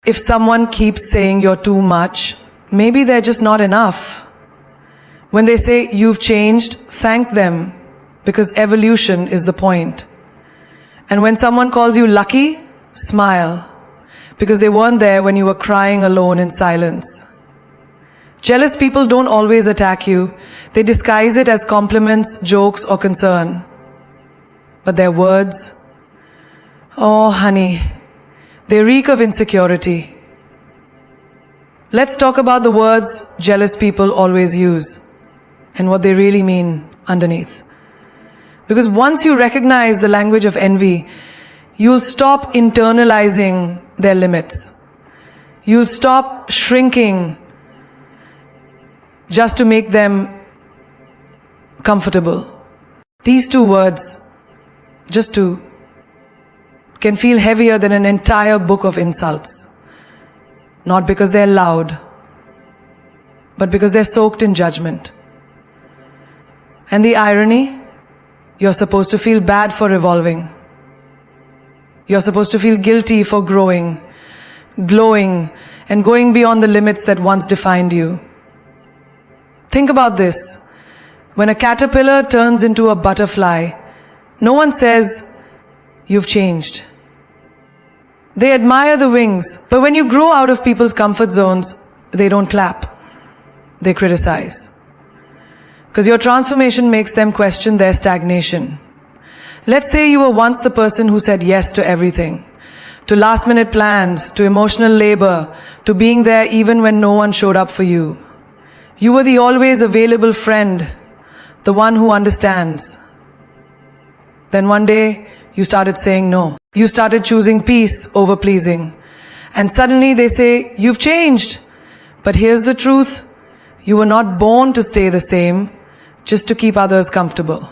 If someone keeps saying you're too much, maybe they're just not enough. When they say you've changed, thank them, because evolution is the point. And when someone calls you lucky, smile, because they weren't there when you were crying alone in silence. Jealous people don't always attack you. They disguise it as compliments, jokes, or concern. But their words, oh honey, they reek of insecurity. Let's talk about the words jealous people always use and what they really mean underneath. Because once you recognize the language of envy, you'll stop internalizing their limits. You'll stop shrinking just to make them comfortable. These two words, just two, can feel heavier than an entire book of insults. Not because they're loud, but because they're soaked in judgment. And the irony, you're supposed to feel bad for evolving. You're supposed to feel guilty for growing, glowing, and going beyond the limits that once defined you. Think about this. When a caterpillar turns into a butterfly, no one says, you've changed. They admire the wings, but when you grow out of people's comfort zones, they don't clap. They criticize. Because your transformation makes them question their stagnation. Let's say you were once the person who said yes to everything, to last-minute plans, to emotional labor, to being there even when no one showed up for you. You were the always available friend, the one who understands. Then one day, you started saying no. You started choosing peace over pleasing. And suddenly they say, you've changed. But here's the truth. You were not born to stay the same, just to keep others comfortable.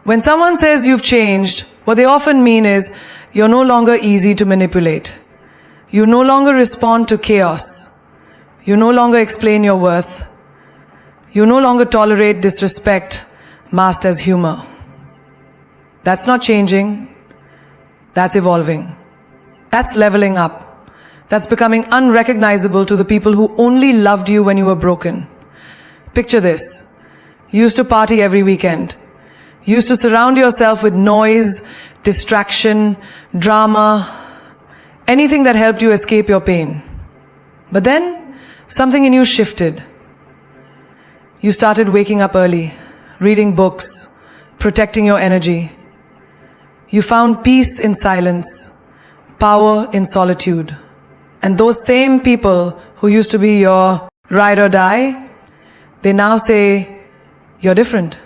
When someone says you've changed, what they often mean is, you're no longer easy to manipulate. You no longer respond to chaos. You no longer explain your worth. You no longer tolerate disrespect masked as humor. That's not changing. That's evolving. That's leveling up. That's becoming unrecognizable to the people who only loved you when you were broken. Picture this. You used to party every weekend. You used to surround yourself with noise, distraction, drama, anything that helped you escape your pain. But then, something in you shifted. You started waking up early, reading books, protecting your energy. You found peace in silence, power in solitude. And those same people who used to be your ride or die, they now say, you're different.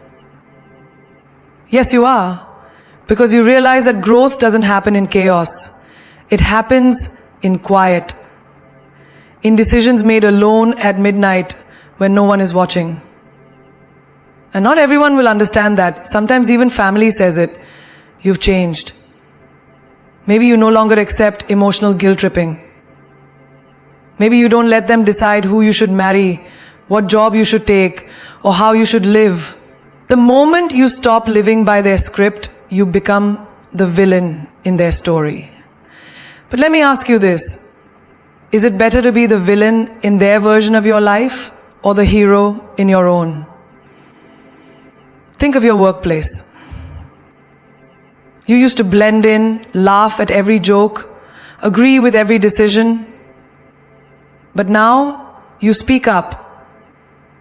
Yes, you are. Because you realize that growth doesn't happen in chaos. It happens in quiet. In decisions made alone at midnight when no one is watching. And not everyone will understand that. Sometimes even family says it. You've changed. Maybe you no longer accept emotional guilt tripping. Maybe you don't let them decide who you should marry, what job you should take, or how you should live. The moment you stop living by their script, you become the villain in their story. But let me ask you this. Is it better to be the villain in their version of your life or the hero in your own? Think of your workplace. You used to blend in, laugh at every joke, agree with every decision. But now, you speak up.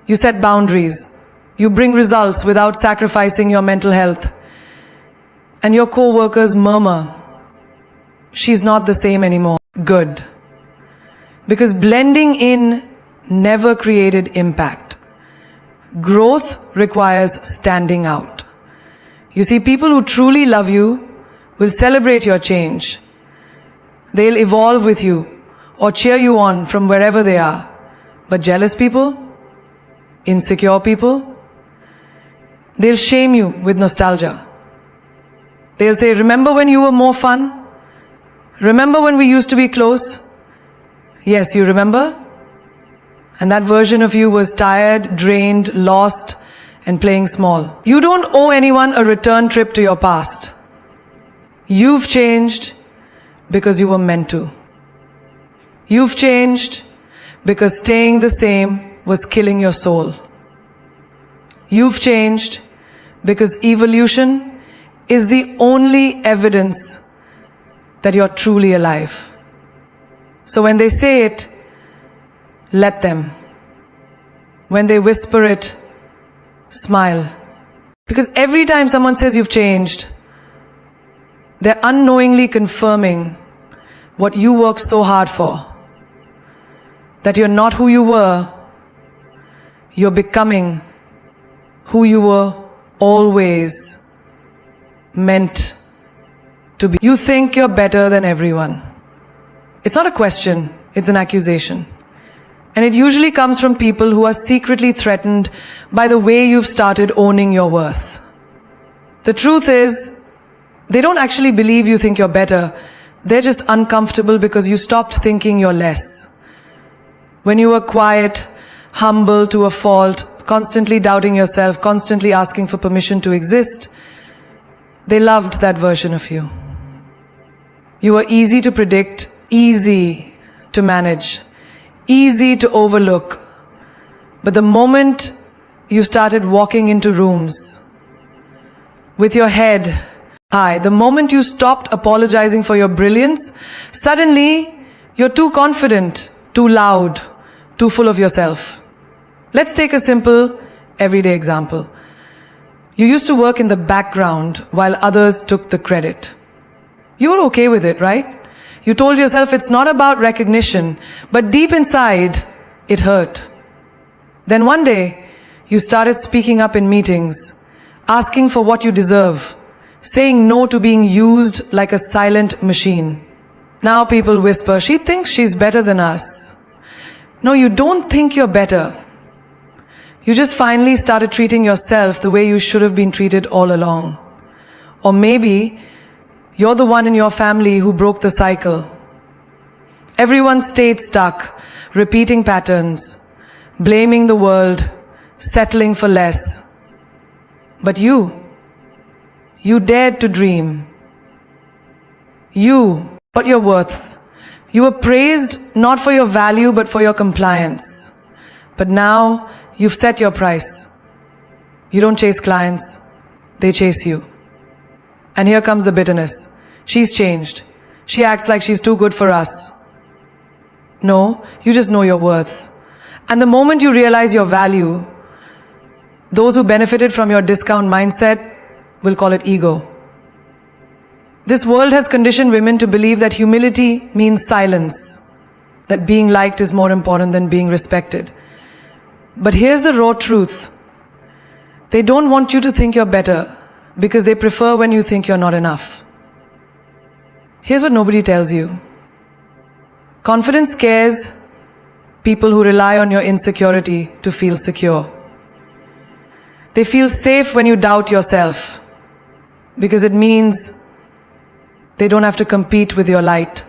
You set boundaries. You bring results without sacrificing your mental health. And your co-workers murmur, she's not the same anymore. Good. Because blending in never created impact. Growth requires standing out. You see, people who truly love you will celebrate your change. They'll evolve with you or cheer you on from wherever they are. But jealous people, insecure people, they'll shame you with nostalgia. They'll say, remember when you were more fun? Remember when we used to be close? Yes, you remember? And that version of you was tired, drained, lost, and playing small. You don't owe anyone a return trip to your past. You've changed because you were meant to. You've changed because staying the same was killing your soul. You've changed because evolution is the only evidence that you're truly alive. So when they say it, let them. When they whisper it, smile. Because every time someone says you've changed, they're unknowingly confirming what you worked so hard for. That you're not who you were, you're becoming who you were always meant to be. You think you're better than everyone. It's not a question, it's an accusation. And it usually comes from people who are secretly threatened by the way you've started owning your worth. The truth is, they don't actually believe you think you're better. They're just uncomfortable because you stopped thinking you're less. When you were quiet, humble to a fault, constantly doubting yourself, constantly asking for permission to exist, they loved that version of you. You were easy to predict, easy to manage, easy to overlook. But the moment you started walking into rooms with your head high, the moment you stopped apologizing for your brilliance, suddenly you're too confident, too loud, too full of yourself. Let's take a simple, everyday example. You used to work in the background while others took the credit. You were okay with it, right? You told yourself it's not about recognition, but deep inside, it hurt. Then one day, you started speaking up in meetings, asking for what you deserve, saying no to being used like a silent machine. Now people whisper, she thinks she's better than us. No, you don't think you're better. You just finally started treating yourself the way you should have been treated all along. Or maybe you're the one in your family who broke the cycle. Everyone stayed stuck, repeating patterns, blaming the world, settling for less. But you dared to dream. You got your worth. You were praised not for your value but for your compliance. But now you've set your price. You don't chase clients, they chase you. And here comes the bitterness. She's changed. She acts like she's too good for us. No, you just know your worth. And the moment you realize your value, those who benefited from your discount mindset will call it ego. This world has conditioned women to believe that humility means silence, that being liked is more important than being respected. But here's the raw truth. They don't want you to think you're better because they prefer when you think you're not enough. Here's what nobody tells you. Confidence scares people who rely on your insecurity to feel secure. They feel safe when you doubt yourself because it means they don't have to compete with your light.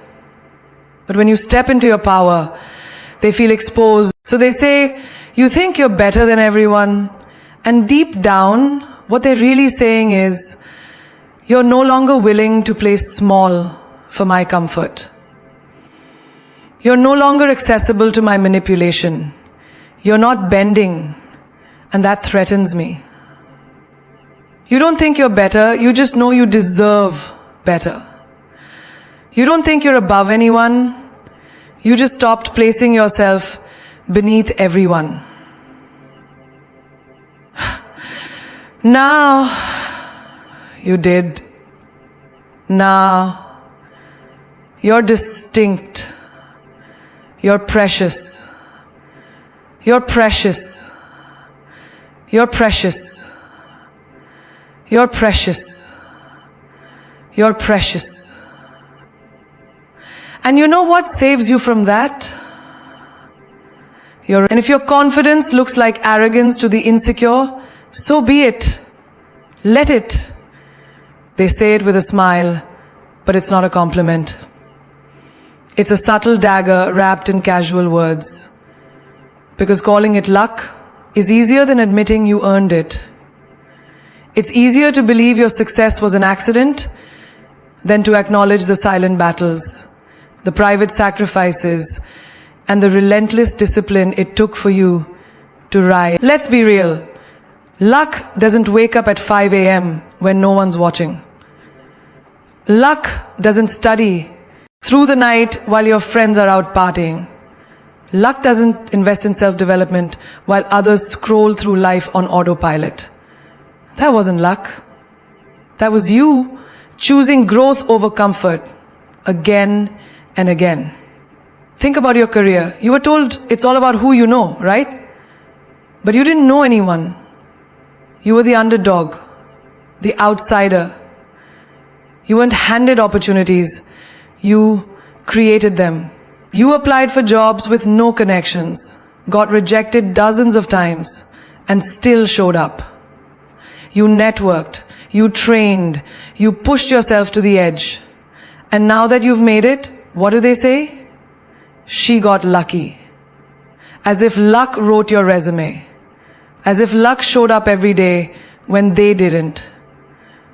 But when you step into your power, they feel exposed. So they say, you think you're better than everyone, and deep down, what they're really saying is, you're no longer willing to play small for my comfort. You're no longer accessible to my manipulation. You're not bending, and that threatens me. You don't think you're better, you just know you deserve better. You don't think you're above anyone, you just stopped placing yourself beneath everyone. Now, you did. Now, you're distinct. You're precious. You're precious. You're precious. You're precious. You're precious. And you know what saves you from that? And if your confidence looks like arrogance to the insecure, so be it. Let it. They say it with a smile, but it's not a compliment. It's a subtle dagger wrapped in casual words. Because calling it luck is easier than admitting you earned it. It's easier to believe your success was an accident than to acknowledge the silent battles, the private sacrifices, and the relentless discipline it took for you to rise. Let's be real. Luck doesn't wake up at 5 a.m. when no one's watching. Luck doesn't study through the night while your friends are out partying. Luck doesn't invest in self-development while others scroll through life on autopilot. That wasn't luck. That was you choosing growth over comfort again and again. Think about your career. You were told it's all about who you know, right? But you didn't know anyone. You were the underdog, the outsider. You weren't handed opportunities. You created them. You applied for jobs with no connections, got rejected dozens of times, and still showed up. You networked, you trained, you pushed yourself to the edge. And now that you've made it, what do they say? She got lucky. As if luck wrote your resume. As if luck showed up every day when they didn't.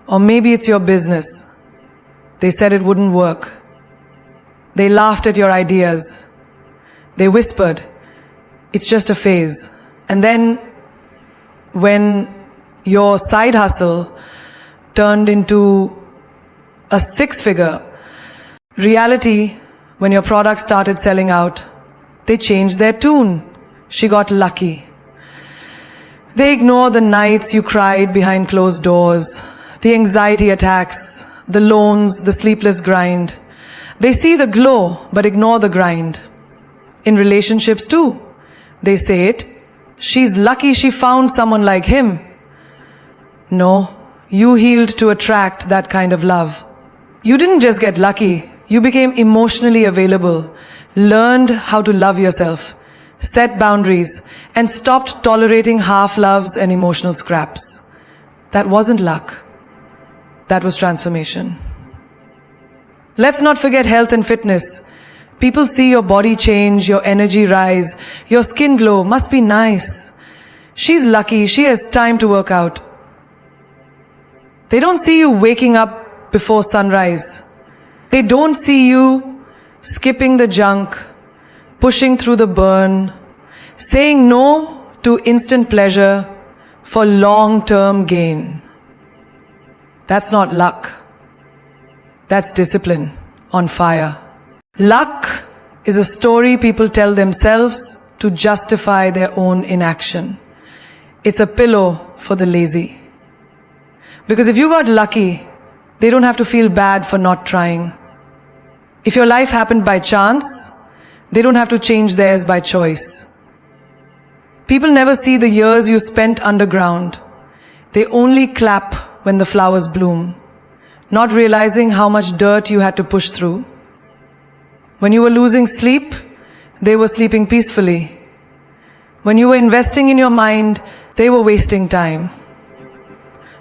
Or maybe it's your business. They said it wouldn't work. They laughed at your ideas. They whispered, it's just a phase. And then when your side hustle turned into a six-figure reality, when your product started selling out, they changed their tune. She got lucky. They ignore the nights you cried behind closed doors, the anxiety attacks, the loans, the sleepless grind. They see the glow, but ignore the grind. In relationships too, they say it. She's lucky she found someone like him. No, you healed to attract that kind of love. You didn't just get lucky. You became emotionally available, learned how to love yourself, set boundaries, and stopped tolerating half-loves and emotional scraps. That wasn't luck. That was transformation. Let's not forget health and fitness. People see your body change, your energy rise, your skin glow. Must be nice. She's lucky. She has time to work out. They don't see you waking up before sunrise. They don't see you skipping the junk, pushing through the burn, saying no to instant pleasure for long-term gain. That's not luck. That's discipline on fire. Luck is a story people tell themselves to justify their own inaction. It's a pillow for the lazy. Because if you got lucky, they don't have to feel bad for not trying. If your life happened by chance, they don't have to change theirs by choice. People never see the years you spent underground. They only clap when the flowers bloom, not realizing how much dirt you had to push through. When you were losing sleep, they were sleeping peacefully. When you were investing in your mind, they were wasting time.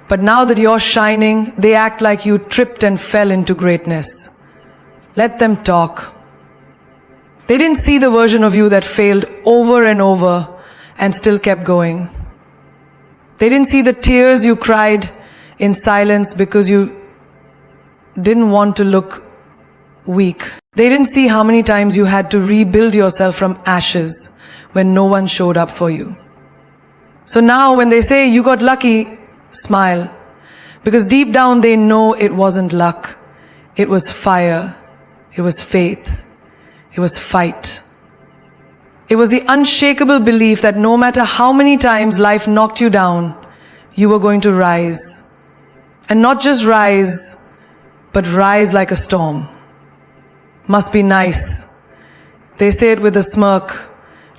But now that you're shining, they act like you tripped and fell into greatness. Let them talk. They didn't see the version of you that failed over and over and still kept going. They didn't see the tears you cried in silence because you didn't want to look weak. They didn't see how many times you had to rebuild yourself from ashes when no one showed up for you. So now when they say you got lucky, smile. Because deep down they know it wasn't luck. It was fire. It was faith. It was fight. It was the unshakable belief that no matter how many times life knocked you down, you were going to rise. And not just rise, but rise like a storm. Must be nice. They say it with a smirk,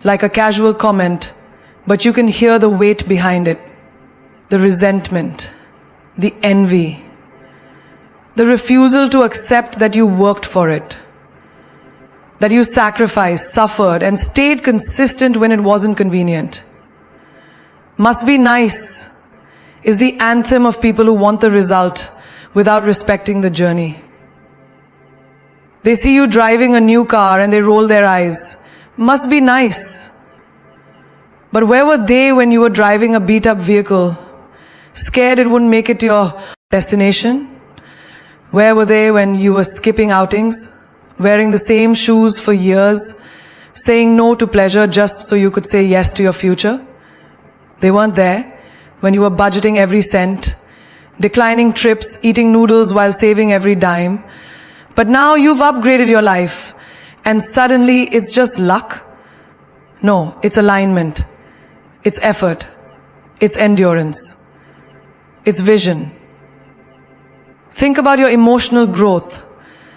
like a casual comment, but you can hear the weight behind it. The resentment, the envy, the refusal to accept that you worked for it, that you sacrificed, suffered, and stayed consistent when it wasn't convenient. Must be nice is the anthem of people who want the result without respecting the journey. They see you driving a new car and they roll their eyes. Must be nice. But where were they when you were driving a beat-up vehicle, scared it wouldn't make it to your destination? Where were they when you were skipping outings, wearing the same shoes for years, saying no to pleasure just so you could say yes to your future. They weren't there when you were budgeting every cent, declining trips, eating noodles while saving every dime. But now you've upgraded your life, and suddenly it's just luck? No, it's alignment, it's effort, it's endurance, it's vision. Think about your emotional growth.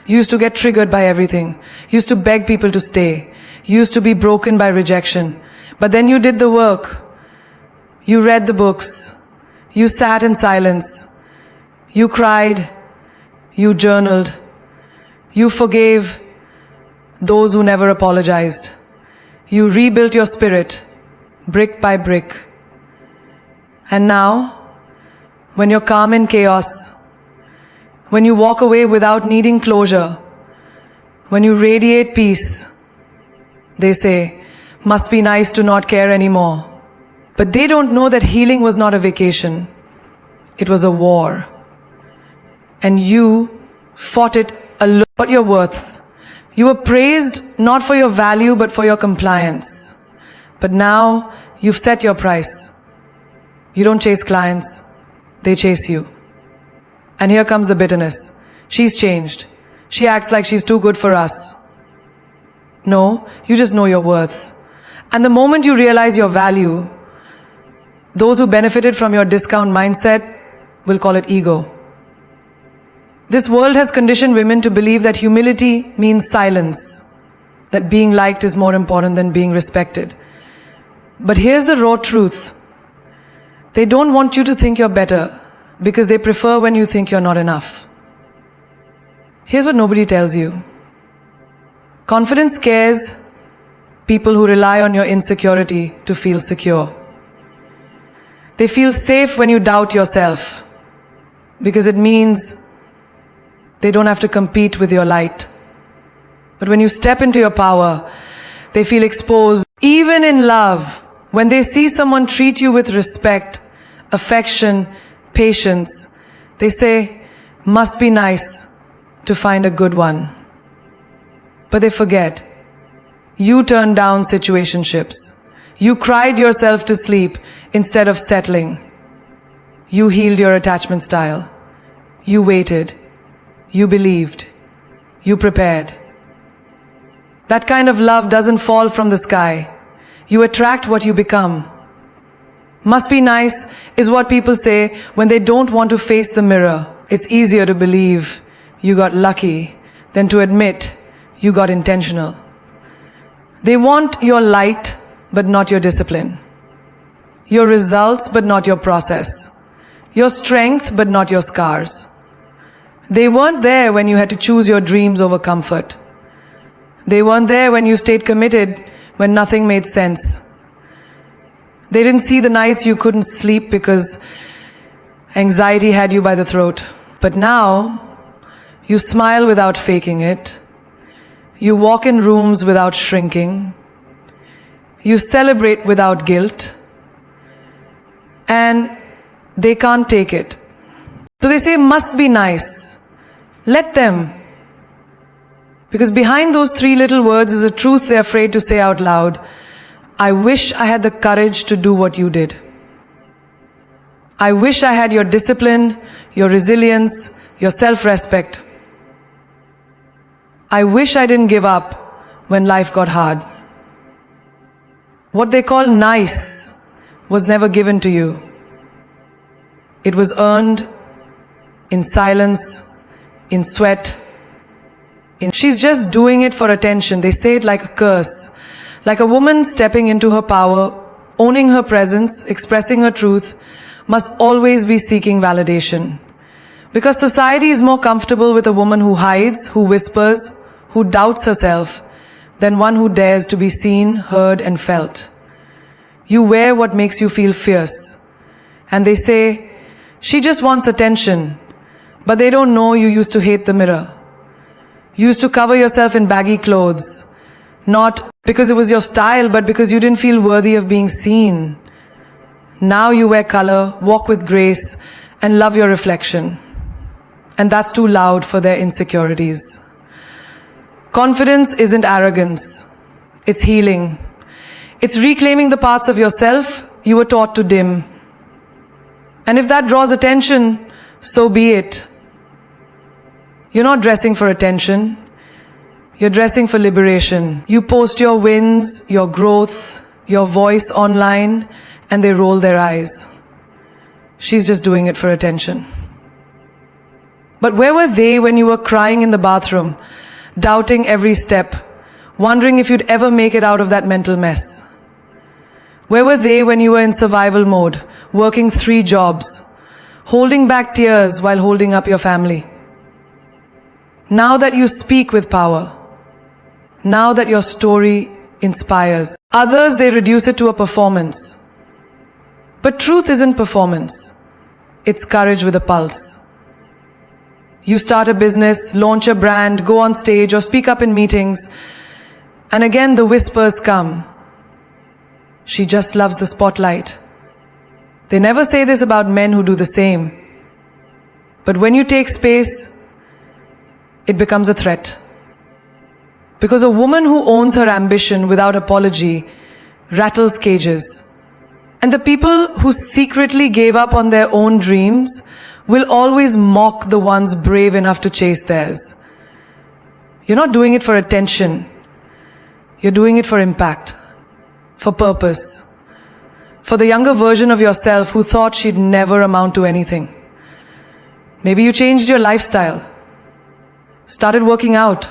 You used to get triggered by everything. You used to beg people to stay. You used to be broken by rejection. But then you did the work. You read the books. You sat in silence. You cried. You journaled. You forgave those who never apologized. You rebuilt your spirit, brick by brick. And now, when you're calm in chaos, when you walk away without needing closure, when you radiate peace, they say, must be nice to not care anymore. But they don't know that healing was not a vacation. It was a war. And you fought it alone. What your worth. You were praised not for your value but for your compliance. But now you've set your price. You don't chase clients, they chase you. And here comes the bitterness. She's changed. She acts like she's too good for us. No, you just know your worth. And the moment you realize your value, those who benefited from your discount mindset will call it ego. This world has conditioned women to believe that humility means silence, that being liked is more important than being respected. But here's the raw truth. They don't want you to think you're better, because they prefer when you think you're not enough. Here's what nobody tells you. Confidence scares people who rely on your insecurity to feel secure. They feel safe when you doubt yourself, because it means they don't have to compete with your light. But when you step into your power, they feel exposed. Even in love, when they see someone treat you with respect, affection, patience, they say, must be nice to find a good one. But they forget, you turned down situationships. You cried yourself to sleep instead of settling. You healed your attachment style. You waited. You believed. You prepared. That kind of love doesn't fall from the sky. You attract what you become. Must be nice is what people say when they don't want to face the mirror. It's easier to believe you got lucky than to admit you got intentional. They want your light, but not your discipline. Your results, but not your process. Your strength, but not your scars. They weren't there when you had to choose your dreams over comfort. They weren't there when you stayed committed when nothing made sense. They didn't see the nights you couldn't sleep because anxiety had you by the throat. But now, you smile without faking it. You walk in rooms without shrinking. You celebrate without guilt. And they can't take it. So they say, must be nice. Let them. Because behind those three little words is a truth they're afraid to say out loud. I wish I had the courage to do what you did. I wish I had your discipline, your resilience, your self-respect. I wish I didn't give up when life got hard. What they call nice was never given to you. It was earned in silence, in sweat. She's just doing it for attention. They say it like a curse. Like a woman stepping into her power, owning her presence, expressing her truth, must always be seeking validation. Because society is more comfortable with a woman who hides, who whispers, who doubts herself, than one who dares to be seen, heard, and felt. You wear what makes you feel fierce. And they say, she just wants attention. But they don't know you used to hate the mirror. You used to cover yourself in baggy clothes. Not because it was your style, but because you didn't feel worthy of being seen. Now you wear color, walk with grace, and love your reflection. And that's too loud for their insecurities. Confidence isn't arrogance. It's healing. It's reclaiming the parts of yourself you were taught to dim. And if that draws attention, so be it. You're not dressing for attention. You're dressing for liberation. You post your wins, your growth, your voice online, and they roll their eyes. She's just doing it for attention. But where were they when you were crying in the bathroom, doubting every step, wondering if you'd ever make it out of that mental mess? Where were they when you were in survival mode, working 3 jobs, holding back tears while holding up your family? Now that you speak with power, now that your story inspires others, they reduce it to a performance. But truth isn't performance. It's courage with a pulse. You start a business, launch a brand, go on stage or speak up in meetings, and again the whispers come. She just loves the spotlight. They never say this about men who do the same. But when you take space, it becomes a threat. Because a woman who owns her ambition without apology rattles cages. And the people who secretly gave up on their own dreams will always mock the ones brave enough to chase theirs. You're not doing it for attention. You're doing it for impact, for purpose, for the younger version of yourself who thought she'd never amount to anything. Maybe you changed your lifestyle, started working out,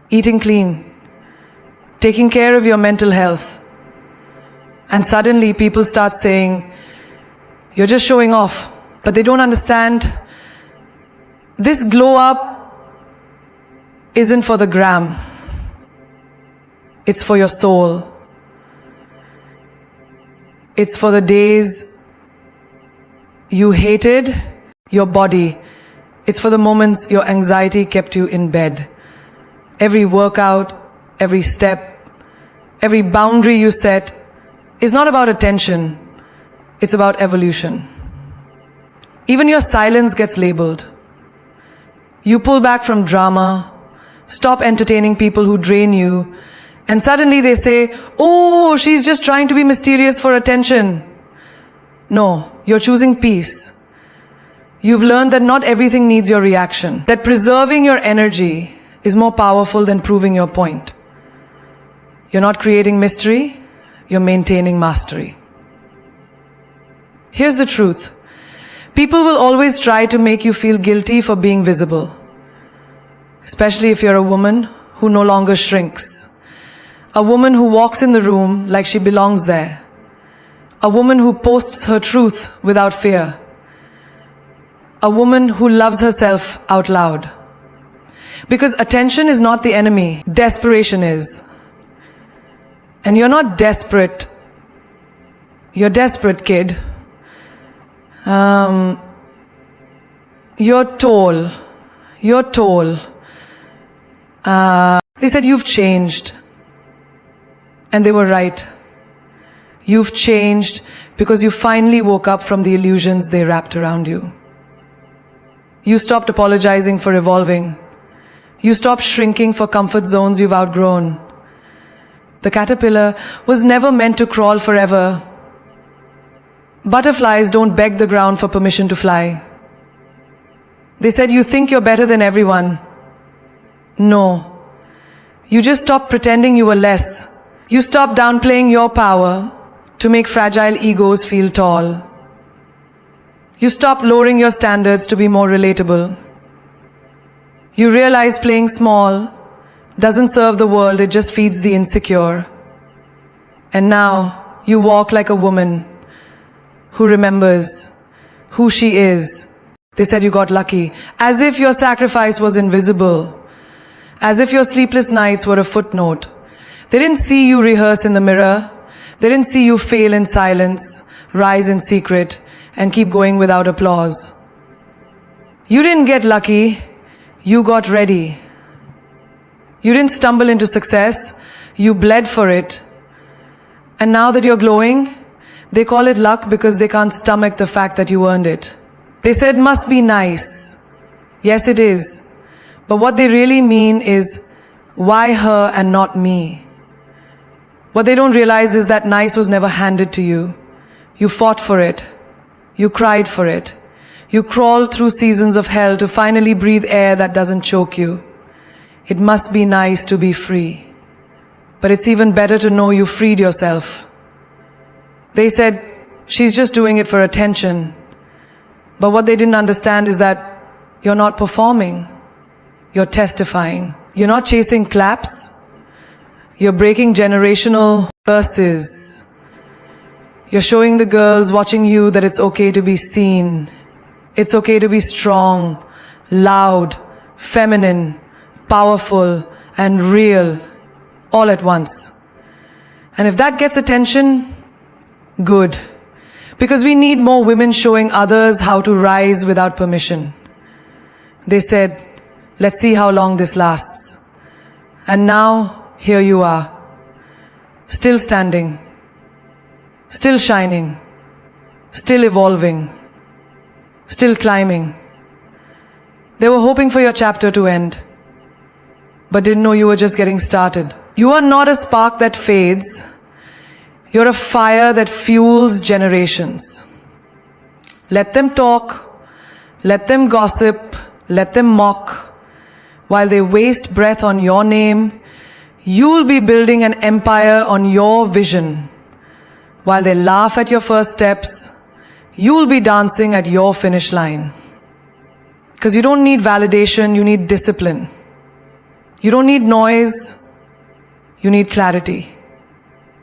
eating clean, taking care of your mental health. And suddenly people start saying, you're just showing off. But they don't understand, this glow up isn't for the gram. It's for your soul. It's for the days you hated your body. It's for the moments your anxiety kept you in bed. Every workout, every step, every boundary you set is not about attention. It's about evolution. Even your silence gets labeled. You pull back from drama, stop entertaining people who drain you, and suddenly they say, oh, she's just trying to be mysterious for attention. No, you're choosing peace. You've learned that not everything needs your reaction, that preserving your energy is more powerful than proving your point. You're not creating mystery, you're maintaining mastery. Here's the truth. People will always try to make you feel guilty for being visible, especially if you're a woman who no longer shrinks, a woman who walks in the room like she belongs there, a woman who posts her truth without fear, a woman who loves herself out loud. Because attention is not the enemy, desperation is. And you're not desperate, you're desperate, kid. You're tall. You're tall. They said you've changed. And they were right. You've changed because you finally woke up from the illusions they wrapped around you. You stopped apologizing for evolving. You stopped shrinking for comfort zones you've outgrown. The caterpillar was never meant to crawl forever. Butterflies don't beg the ground for permission to fly. They said you think you're better than everyone. No. You just stopped pretending you were less. You stopped downplaying your power to make fragile egos feel tall. You stopped lowering your standards to be more relatable. You realize playing small doesn't serve the world, it just feeds the insecure. And now you walk like a woman who remembers who she is. They said you got lucky, as if your sacrifice was invisible, as if your sleepless nights were a footnote. They didn't see you rehearse in the mirror. They didn't see you fail in silence, rise in secret, and keep going without applause. You didn't get lucky, you got ready. You didn't stumble into success, you bled for it. And now that you're glowing, they call it luck because they can't stomach the fact that you earned it. They said must be nice. Yes, it is. But what they really mean is Why her and not me? What they don't realize is that nice was never handed to you. You fought for it. You cried for it. You crawled through seasons of hell to finally breathe air that doesn't choke you. It must be nice to be free. But it's even better to know you freed yourself. They said, she's just doing it for attention. But what they didn't understand is that you're not performing. You're testifying. You're not chasing claps. You're breaking generational curses. You're showing the girls watching you that it's okay to be seen. It's okay to be strong, loud, feminine, powerful, and real, all at once. And if that gets attention, good. Because we need more women showing others how to rise without permission. They said, let's see how long this lasts. And now, here you are, still standing, still shining, still evolving, still climbing. They were hoping for your chapter to end, but didn't know you were just getting started. You are not a spark that fades. You're a fire that fuels generations. Let them talk, let them gossip, let them mock. While they waste breath on your name, you'll be building an empire on your vision. While they laugh at your first steps, you'll be dancing at your finish line. Because you don't need validation, you need discipline. You don't need noise, you need clarity.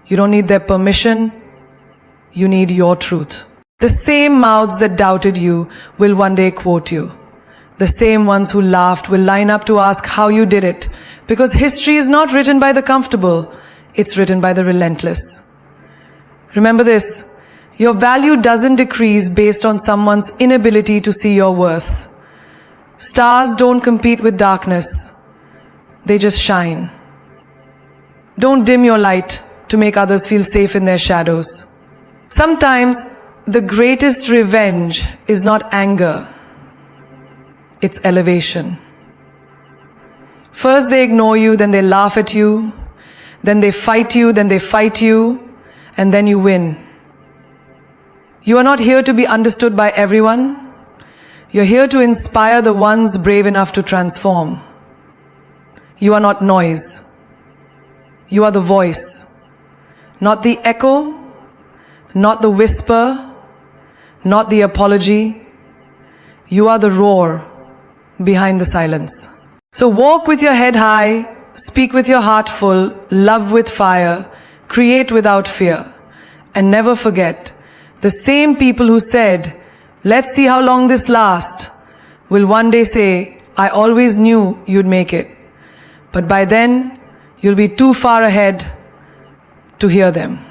You don't need their permission, you need your truth. The same mouths that doubted you will one day quote you. The same ones who laughed will line up to ask how you did it. Because history is not written by the comfortable, it's written by the relentless. Remember this, your value doesn't decrease based on someone's inability to see your worth. Stars don't compete with darkness, they just shine. Don't dim your light to make others feel safe in their shadows. Sometimes the greatest revenge is not anger, it's elevation. First they ignore you, then they laugh at you, then they fight you, then they fight you, and then you win. You are not here to be understood by everyone. You're here to inspire the ones brave enough to transform. You are not noise. You are the voice. Not the echo, not the whisper, not the apology. You are the roar behind the silence. So walk with your head high, speak with your heart full, love with fire, create without fear. And never forget, the same people who said, let's see how long this lasts, will one day say, I always knew you'd make it. But by then, you'll be too far ahead to hear them.